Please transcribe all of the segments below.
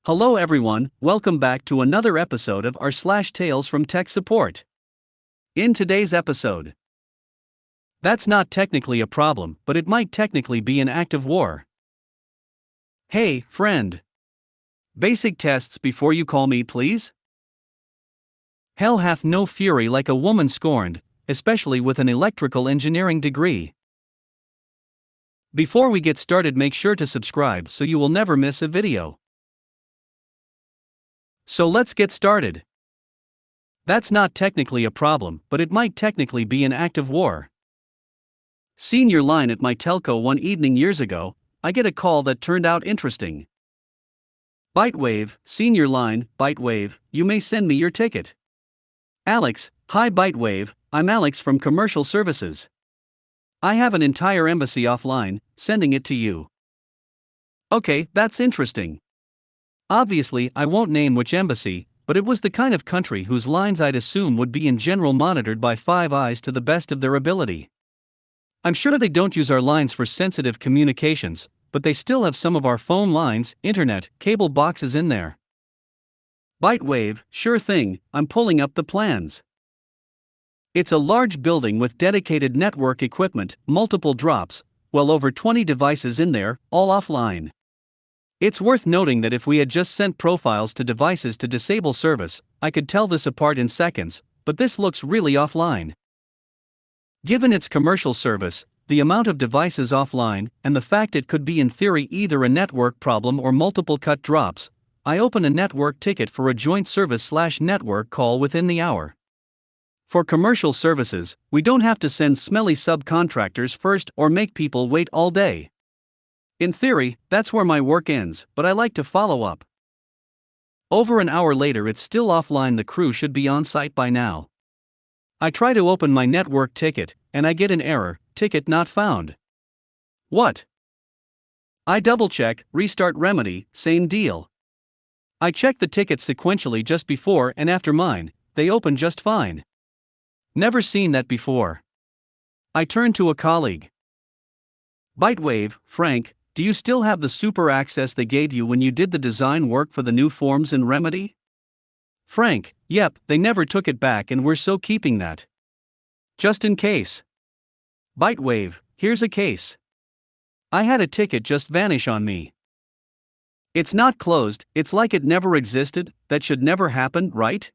Hello everyone, welcome back to another episode of r/slash Tales from Tech Support. In today's episode, that's not technically a problem, but it might technically be an act of war. Hey, friend. Basic tests before you call me, please? Hell hath no fury like a woman scorned, especially with an electrical engineering degree. Before we get started, make sure to subscribe so you will never miss a video. So let's get started. That's not technically a problem, but it might technically be an act of war. Senior line at my telco one evening years ago, I get a call that turned out interesting. Bytewave, senior line, Bytewave, you may send me your ticket. Alex, hi Bytewave, I'm Alex from Commercial Services. I have an entire embassy offline, sending it to you. Okay, that's interesting. Obviously, I won't name which embassy, but it was the kind of country whose lines I'd assume would be in general monitored by Five Eyes to the best of their ability. I'm sure they don't use our lines for sensitive communications, but they still have some of our phone lines, internet, cable boxes in there. Bytewave, sure thing, I'm pulling up the plans. It's a large building with dedicated network equipment, multiple drops, well over 20 devices in there, all offline. It's worth noting that if we had just sent profiles to devices to disable service, I could tell this apart in seconds, but this looks really offline. Given its commercial service, the amount of devices offline, and the fact it could be in theory either a network problem or multiple cut drops, I open a network ticket for a joint service/network call within the hour. For commercial services, we don't have to send smelly subcontractors first or make people wait all day. In theory, that's where my work ends, but I like to follow up. Over an hour later, it's still offline. The crew should be on site by now. I try to open my network ticket, and I get an error, ticket not found. What? I double check, restart remedy, same deal. I check the tickets sequentially just before and after mine, they open just fine. Never seen that before. I turn to a colleague. Bytewave, Frank, do you still have the super access they gave you when you did the design work for the new forms in Remedy? Frank, yep, they never took it back and we're so keeping that. Just in case. Bytewave, here's a case. I had a ticket just vanish on me. It's not closed, it's like it never existed, that should never happen, right?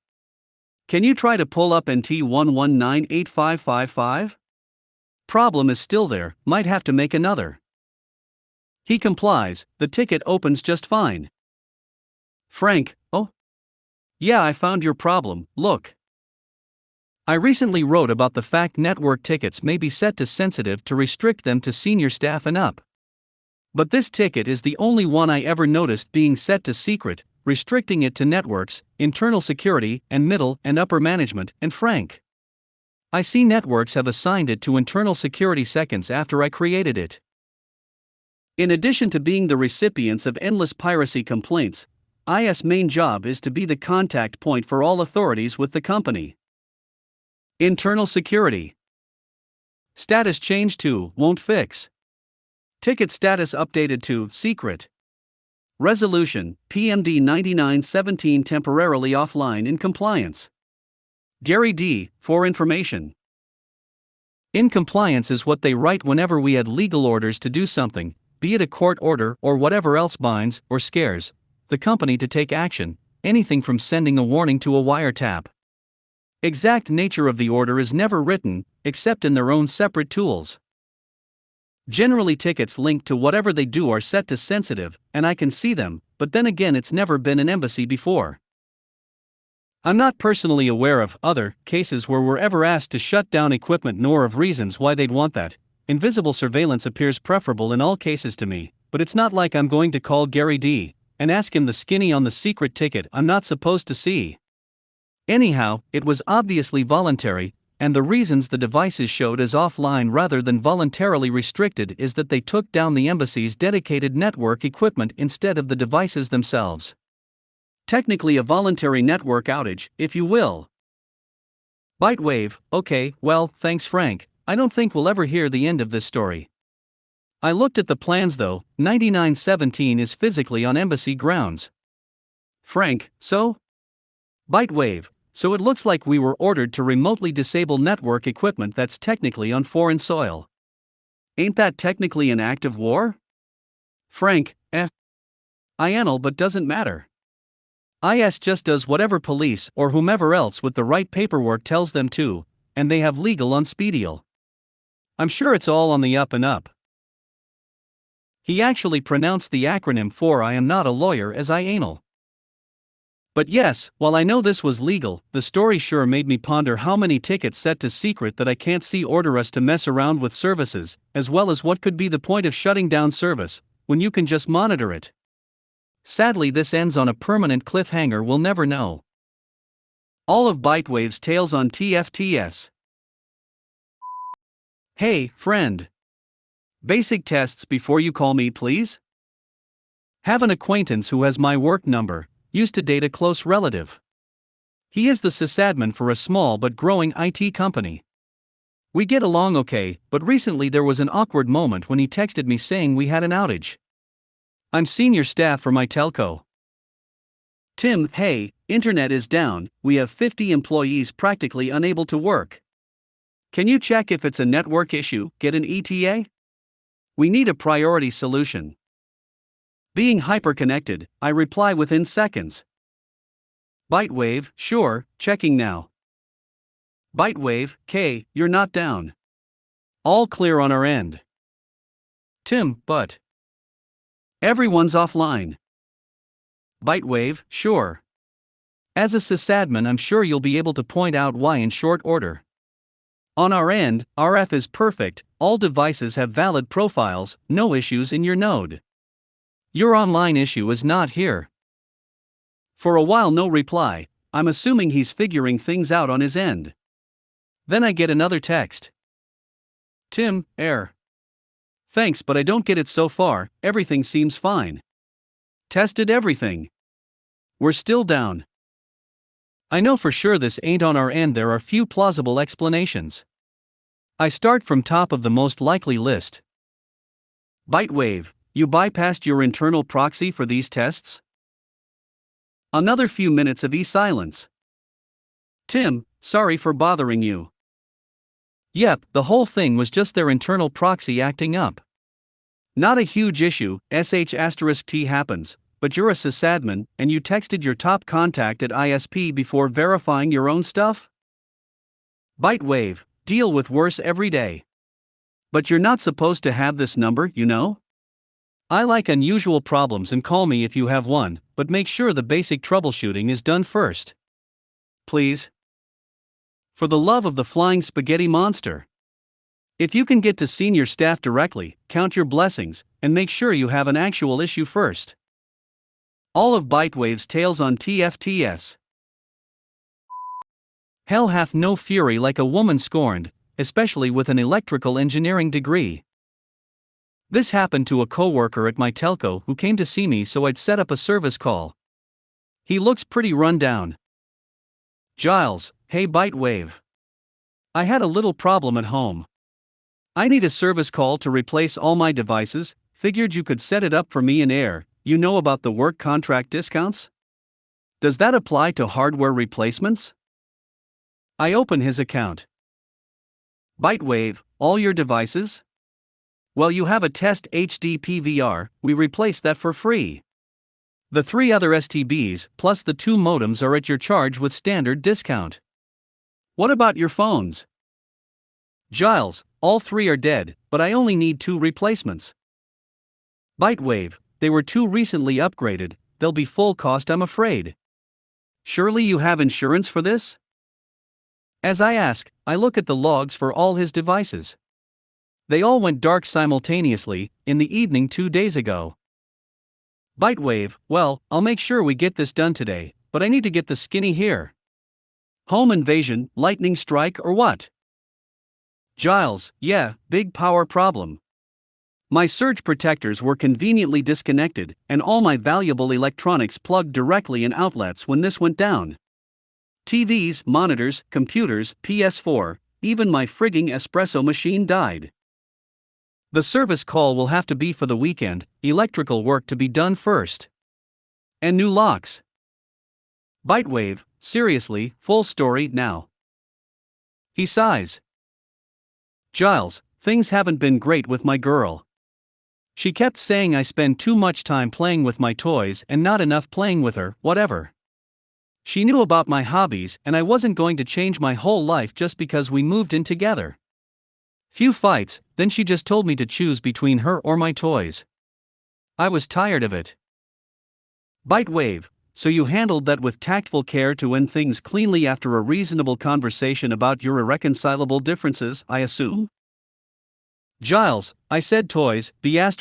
Can you try to pull up NT 1198555? Problem is still there, might have to make another. He complies, the ticket opens just fine. Frank, oh? Yeah, I found your problem, look. I recently wrote about the fact network tickets may be set to sensitive to restrict them to senior staff and up. But this ticket is the only one I ever noticed being set to secret, restricting it to networks, internal security, and middle and upper management, and Frank. I see networks have assigned it to internal security seconds after I created it. In addition to being the recipients of endless piracy complaints, IS' main job is to be the contact point for all authorities with the company. Internal security. Status changed to won't fix. Ticket status updated to secret. Resolution, PMD 9917 temporarily offline in compliance. Gary D., for information. In compliance is what they write whenever we had legal orders to do something, be it a court order or whatever else binds or scares the company to take action, anything from sending a warning to a wiretap. Exact nature of the order is never written, except in their own separate tools. Generally, tickets linked to whatever they do are set to sensitive, and I can see them, but then again, it's never been an embassy before. I'm not personally aware of other cases where we're ever asked to shut down equipment nor of reasons why they'd want that. Invisible surveillance appears preferable in all cases to me, but it's not like I'm going to call Gary D. and ask him the skinny on the secret ticket I'm not supposed to see. Anyhow, it was obviously voluntary, and the reasons the devices showed as offline rather than voluntarily restricted is that they took down the embassy's dedicated network equipment instead of the devices themselves. Technically a voluntary network outage, if you will. Bytewave, okay, well, thanks Frank, I don't think we'll ever hear the end of this story. I looked at the plans though, 9917 is physically on embassy grounds. Frank, so? Bitewave, so it looks like we were ordered to remotely disable network equipment that's technically on foreign soil. Ain't that technically an act of war? Frank, INL, but doesn't matter. IS just does whatever police or whomever else with the right paperwork tells them to, and they have legal unspedial. I'm sure it's all on the up and up. He actually pronounced the acronym for I am not a lawyer as IANL. But yes, while I know this was legal, the story sure made me ponder how many tickets set to secret that I can't see order us to mess around with services, as well as what could be the point of shutting down service, when you can just monitor it. Sadly, this ends on a permanent cliffhanger we'll never know. All of Bitewave's tales on TFTS. Hey, friend. Basic tests before you call me, please. Have an acquaintance who has my work number, used to date a close relative. He is the sysadmin for a small but growing IT company. We get along okay, but recently there was an awkward moment when he texted me saying we had an outage. I'm senior staff for my telco. Tim, hey, internet is down, we have 50 employees practically unable to work. Can you check if it's a network issue, get an ETA? We need a priority solution. Being hyper-connected, I reply within seconds. Bitewave, sure, checking now. Bitewave, K, you're not down. All clear on our end. Tim, but everyone's offline. Bitewave, sure. As a sysadmin, I'm sure you'll be able to point out why in short order. On our end, RF is perfect, all devices have valid profiles, no issues in your node. Your online issue is not here. For a while, no reply. I'm assuming he's figuring things out on his end. Then I get another text. Tim, error. Thanks, but I don't get it so far, everything seems fine. Tested everything. We're still down. I know for sure this ain't on our end, there are few plausible explanations. I start from top of the most likely list. Bitewave, you bypassed your internal proxy for these tests? Another few minutes of silence. Tim, sorry for bothering you. Yep, the whole thing was just their internal proxy acting up. Not a huge issue, sh*t happens, but you're a sysadmin, and you texted your top contact at ISP before verifying your own stuff? Bitewave, deal with worse every day. But you're not supposed to have this number, you know? I like unusual problems and call me if you have one, but make sure the basic troubleshooting is done first. Please. For the love of the flying spaghetti monster. If you can get to senior staff directly, count your blessings, and make sure you have an actual issue first. All of Bitewave's tales on TFTS. Hell hath no fury like a woman scorned, especially with an electrical engineering degree. This happened to a coworker at my telco who came to see me so I'd set up a service call. He looks pretty run down. Giles, hey Bitewave. I had a little problem at home. I need a service call to replace all my devices, figured you could set it up for me in air, you know about the work contract discounts? Does that apply to hardware replacements? I open his account. Bitewave, all your devices? Well, you have a test HD PVR, we replace that for free. The 3 other STBs plus the 2 modems are at your charge with standard discount. What about your phones? Giles, all 3 are dead, but I only need 2 replacements. Bitewave, they were too recently upgraded, they'll be full cost, I'm afraid. Surely you have insurance for this? As I ask, I look at the logs for all his devices. They all went dark simultaneously, in the evening 2 days ago. Bitewave, well, I'll make sure we get this done today, but I need to get the skinny here. Home invasion, lightning strike, or what? Giles, yeah, big power problem. My surge protectors were conveniently disconnected, and all my valuable electronics plugged directly in outlets when this went down. TVs, monitors, computers, PS4, even my frigging espresso machine died. The service call will have to be for the weekend, electrical work to be done first. And new locks. Bitewave, seriously, full story now. He sighs. Giles, things haven't been great with my girl. She kept saying I spend too much time playing with my toys and not enough playing with her, whatever. She knew about my hobbies and I wasn't going to change my whole life just because we moved in together. Few fights, then she just told me to choose between her or my toys. I was tired of it. Bitewave, so you handled that with tactful care to end things cleanly after a reasonable conversation about your irreconcilable differences, I assume? Giles, I said toys, flipped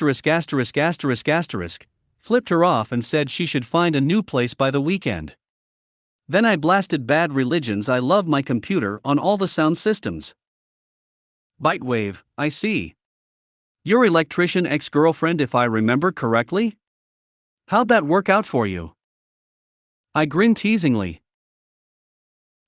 her off and said she should find a new place by the weekend. Then I blasted Bad Religions I Love My Computer on all the sound systems. Bitewave, I see. Your electrician ex-girlfriend if I remember correctly? How'd that work out for you? I grinned teasingly.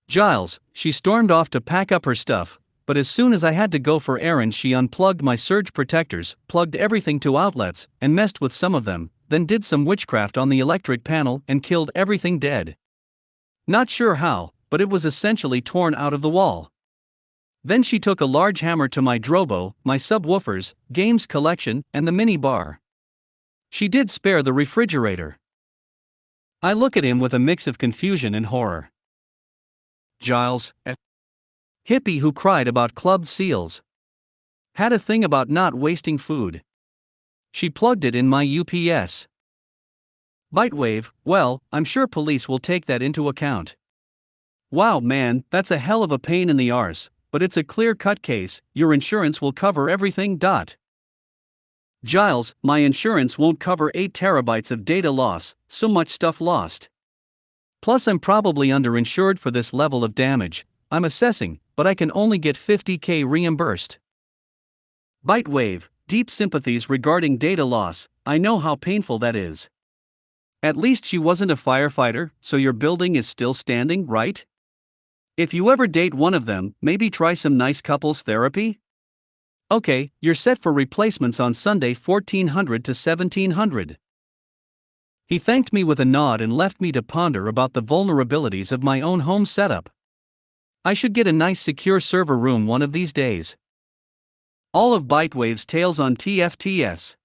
Giles, she stormed off to pack up her stuff, but as soon as I had to go for errands she unplugged my surge protectors, plugged everything to outlets, and messed with some of them, then did some witchcraft on the electric panel and killed everything dead. Not sure how, but it was essentially torn out of the wall. Then she took a large hammer to my Drobo, my subwoofers, games collection, and the mini bar. She did spare the refrigerator. I look at him with a mix of confusion and horror. Giles, hippie who cried about clubbed seals. Had a thing about not wasting food. She plugged it in my UPS. Bitewave, well, I'm sure police will take that into account. Wow man, that's a hell of a pain in the arse, but it's a clear-cut case, your insurance will cover everything. Giles, my insurance won't cover 8 terabytes of data loss, so much stuff lost. Plus I'm probably underinsured for this level of damage, I'm assessing, but I can only get $50,000 reimbursed. Bitewave, deep sympathies regarding data loss, I know how painful that is. At least she wasn't a firefighter, so your building is still standing, right? If you ever date one of them, maybe try some nice couples therapy? Okay, you're set for replacements on Sunday 1400 to 1700. He thanked me with a nod and left me to ponder about the vulnerabilities of my own home setup. I should get a nice secure server room one of these days. All of Bitewave's tales on TFTS.